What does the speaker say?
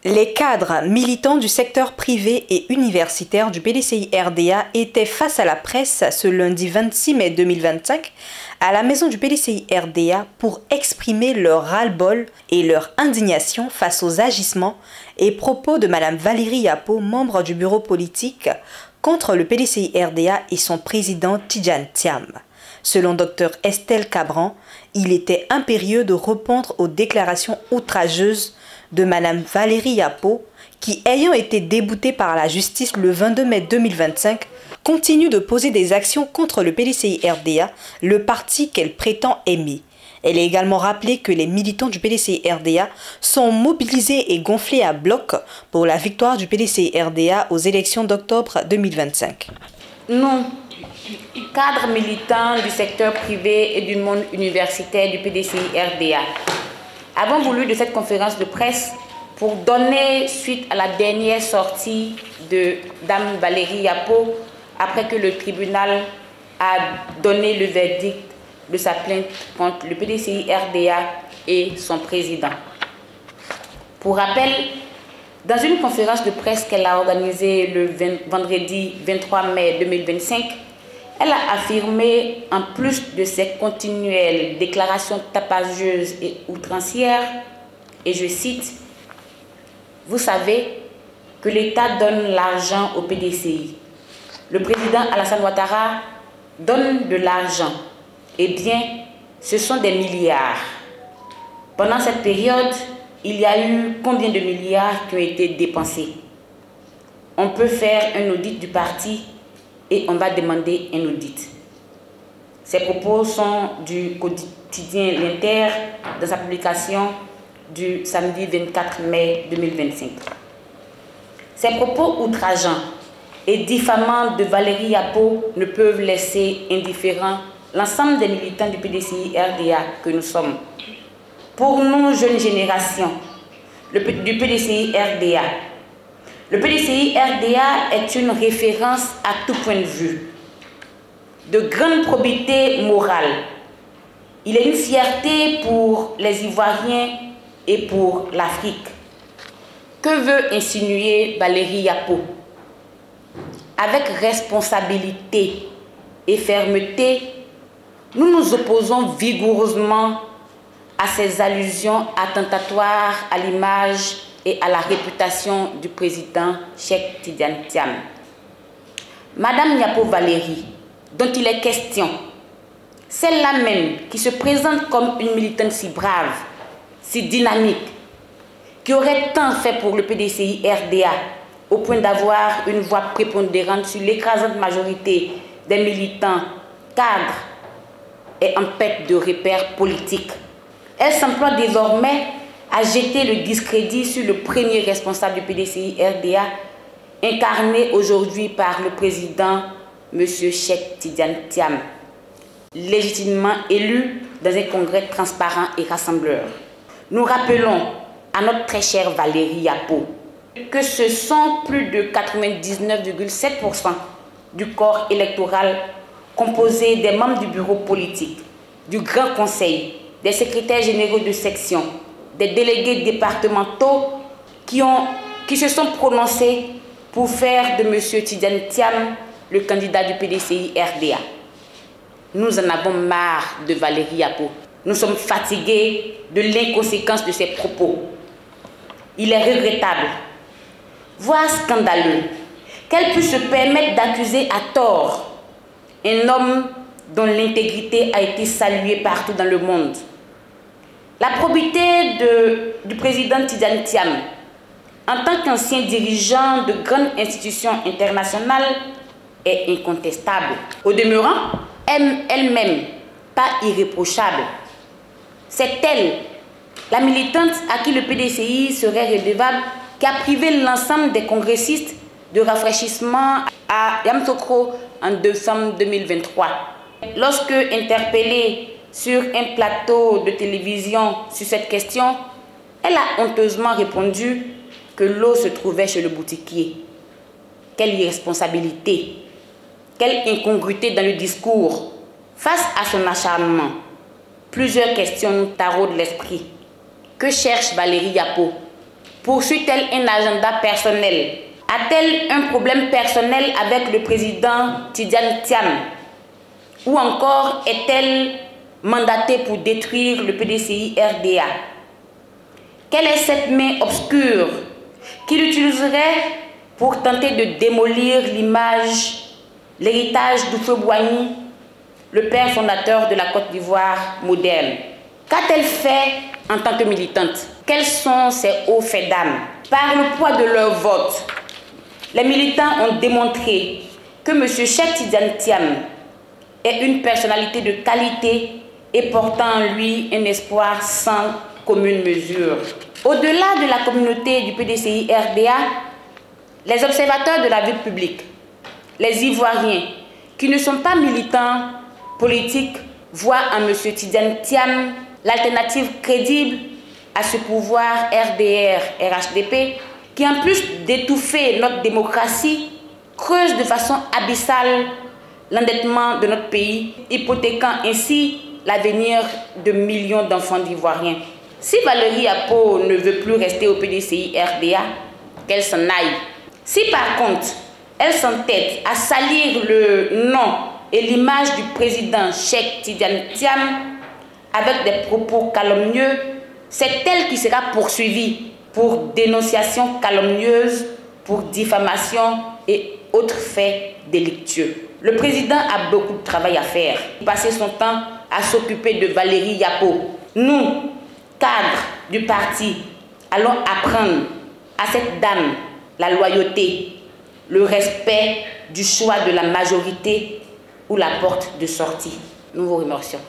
Les cadres militants du secteur privé et universitaire du PDCI-RDA étaient face à la presse ce lundi 26 mai 2025 à la maison du PDCI-RDA pour exprimer leur ras-le-bol et leur indignation face aux agissements et propos de Mme Valérie Yapo, membre du bureau politique, contre le PDCI-RDA et son président Tidjane Thiam. Selon Dr Estelle Cabran, il était impérieux de répondre aux déclarations outrageuses de Mme Valérie Yapo, qui, ayant été déboutée par la justice le 22 mai 2025, continue de poser des actions contre le PDCI-RDA, le parti qu'elle prétend aimer. Elle a également rappelé que les militants du PDCI-RDA sont mobilisés et gonflés à bloc pour la victoire du PDCI-RDA aux élections d'octobre 2025. Nous, cadres militants du secteur privé et du monde universitaire du PDCI-RDA, avons voulu de cette conférence de presse pour donner suite à la dernière sortie de Dame Valérie Yapo après que le tribunal a donné le verdict de sa plainte contre le PDCI-RDA et son président. Pour rappel, dans une conférence de presse qu'elle a organisée le vendredi 23 mai 2025, elle a affirmé, en plus de ses continuelles déclarations tapageuses et outrancières, et je cite, « Vous savez que l'État donne l'argent au PDCI. Le président Alassane Ouattara donne de l'argent. Eh bien, ce sont des milliards. Pendant cette période, il y a eu combien de milliards qui ont été dépensés? On peut faire un audit du parti et on va demander un audit. » Ces propos sont du quotidien L'Inter dans sa publication du samedi 24 mai 2025. Ces propos outrageants et diffamants de Valérie Yapo ne peuvent laisser indifférents l'ensemble des militants du PDCI-RDA que nous sommes. Pour nous, jeunes générations du PDCI-RDA, le PDCI-RDA est une référence à tout point de vue, de grande probité morale. Il est une fierté pour les Ivoiriens et pour l'Afrique. Que veut insinuer Valérie Yapo? Avec responsabilité et fermeté, nous nous opposons vigoureusement à ces allusions attentatoires à l'image et à la réputation du président Cheikh Tidjane Thiam. Madame Yapo Valérie, dont il est question, celle-là même qui se présente comme une militante si brave, si dynamique, qui aurait tant fait pour le PDCI-RDA au point d'avoir une voix prépondérante sur l'écrasante majorité des militants cadres, est en perte de repères politiques. Elle s'emploie désormais à jeter le discrédit sur le premier responsable du PDCI-RDA, incarné aujourd'hui par le président M. Cheikh Tidjane Thiam, légitimement élu dans un congrès transparent et rassembleur. Nous rappelons à notre très chère Valérie Yapo que ce sont plus de 99,7% du corps électoral composé des membres du bureau politique, du Grand Conseil, des secrétaires généraux de section, des délégués départementaux qui se sont prononcés pour faire de M. Tidjane Thiam le candidat du PDCI-RDA. Nous en avons marre de Valérie Yapo. Nous sommes fatigués de l'inconséquence de ses propos. Il est regrettable, voire scandaleux, qu'elle puisse se permettre d'accuser à tort un homme dont l'intégrité a été saluée partout dans le monde. La probité du président Tidjane Thiam, en tant qu'ancien dirigeant de grandes institutions internationales, est incontestable. Au demeurant, elle-même, pas irréprochable. C'est elle, la militante à qui le PDCI serait redevable, qui a privé l'ensemble des congressistes de rafraîchissement à Yamoussoukro en décembre 2023. Lorsque interpellée sur un plateau de télévision sur cette question, elle a honteusement répondu que l'eau se trouvait chez le boutiquier. Quelle irresponsabilité, quelle incongruité dans le discours. Face à son acharnement, plusieurs questions nous taraudent l'esprit. Que cherche Valérie Yapo? Poursuit-elle un agenda personnel? A-t-elle un problème personnel avec le président Tidjane Thiam? Ou encore est-elle mandatée pour détruire le PDCI RDA? Quelle est cette main obscure qu'il utiliserait pour tenter de démolir l'image, l'héritage d'Houphouët-Boigny, le père fondateur de la Côte d'Ivoire moderne? Qu'a-t-elle fait en tant que militante? Quels sont ses hauts faits d'âme? Par le poids de leur vote, les militants ont démontré que M. Cheikh Tidjane Thiam est une personnalité de qualité et portant en lui un espoir sans commune mesure. Au-delà de la communauté du PDCI RDA, les observateurs de la vie publique, les Ivoiriens qui ne sont pas militants politiques, voient en M. Tidjane Thiam l'alternative crédible à ce pouvoir RDR-RHDP qui, en plus d'étouffer notre démocratie, creuse de façon abyssale l'endettement de notre pays, hypothéquant ainsi l'avenir de millions d'enfants d'Ivoiriens. Si Valérie Apo ne veut plus rester au PDCI RDA, qu'elle s'en aille. Si par contre, elle s'entête à salir le nom et l'image du président Cheikh Tidjane Thiam avec des propos calomnieux, c'est elle qui sera poursuivie pour dénonciation calomnieuse, pour diffamation et autres faits délictueux. Le président a beaucoup de travail à faire. Il passait son temps à s'occuper de Valérie Yapo. Nous, cadres du parti, allons apprendre à cette dame la loyauté, le respect du choix de la majorité ou la porte de sortie. Nous vous remercions.